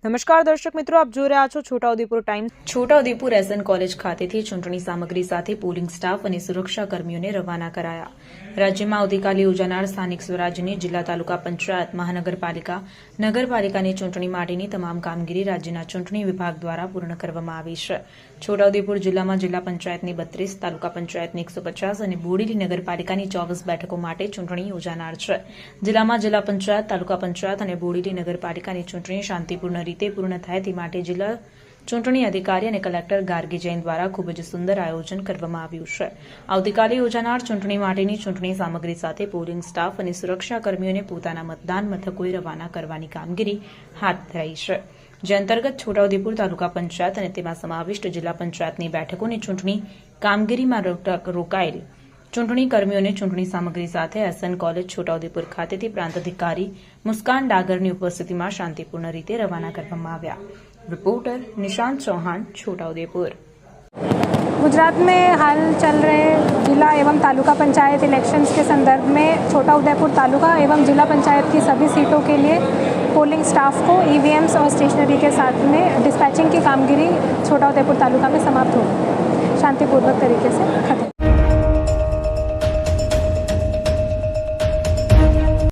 નમસ્કાર દર્શક મિત્રો, આપ જોઈ રહ્યા છો Chhotaudepur times. Chhotaudepur S N college ખાતેથી ચૂંટણી સામગ્રી સાથે પોલિંગ સ્ટાફ અને સુરક્ષા કર્મીઓને રવાના કરાયા। રાજ્યમાં આવતીકાલે યોજાનાર સ્થાનિક સ્વરાજ્યની જિલ્લા તાલુકા પંચાયત મહાનગરપાલિકા નગરપાલિકાની ચૂંટણી માટેની તમામ કામગીરી રાજ્યના ચૂંટણી વિભાગ દ્વારા પૂર્ણ કરવામાં આવી છે। છોટાઉદેપુર જિલ્લામાં જિલ્લા પંચાયતની 32, તાલુકા પંચાયતની 150 અને બોડેલી નગરપાલિકાની 24 બેઠકો માટે ચૂંટણી યોજાનાર છે। જિલ્લામાં જિલ્લા પંચાયત, તાલુકા પંચાયત અને બોડેલી નગરપાલિકાની ચૂંટણી શાંતિપૂર્ણ રીતે પૂર્ણ થાય તે માટે જિલ્લા ચૂંટણી અધિકારી અને કલેક્ટર ગાર્ગી જૈન દ્વારા ખૂબ જ સુંદર આયોજન કરવામાં આવ્યું છે। આવતીકાલે યોજાનાર ચૂંટણી માટેની ચૂંટણી સામગ્રી સાથે પોલિંગ સ્ટાફ અને સુરક્ષા કર્મીઓને પોતાના મતદાન મથકોએ રવાના કરવાની કામગીરી હાથ ધરાઈ છે, જે અંતર્ગત છોટાઉદેપુર તાલુકા પંચાયત અને તેમાં સમાવિષ્ટ જિલ્લા પંચાયતની બેઠકોની ચૂંટણી કામગીરીમાં રોકાયેલ ચૂંટણી કર્મીઓને ચૂંટણી સામગ્રી સાથે એસએન કોલેજ છોટાઉદેપુર ખાતેથી પ્રાંત અધિકારી મુસ્કાન ડાગરની ઉપસ્થિતિમાં શાંતિપૂર્ણ રીતે રવાના કરવામાં આવ્યા। रिपोर्टर निशांत चौहान, छोटाउदेपुर। गुजरात में हाल चल रहे जिला एवं तालुका पंचायत इलेक्शंस के संदर्भ में छोटाउदेपुर तालुका एवं जिला पंचायत की सभी सीटों के लिए पोलिंग स्टाफ को ईवीएम्स और स्टेशनरी के साथ में डिस्पैचिंग की कामगिरी छोटाउदेपुर तालुका में समाप्त हो गई, शांतिपूर्वक तरीके से खत्म।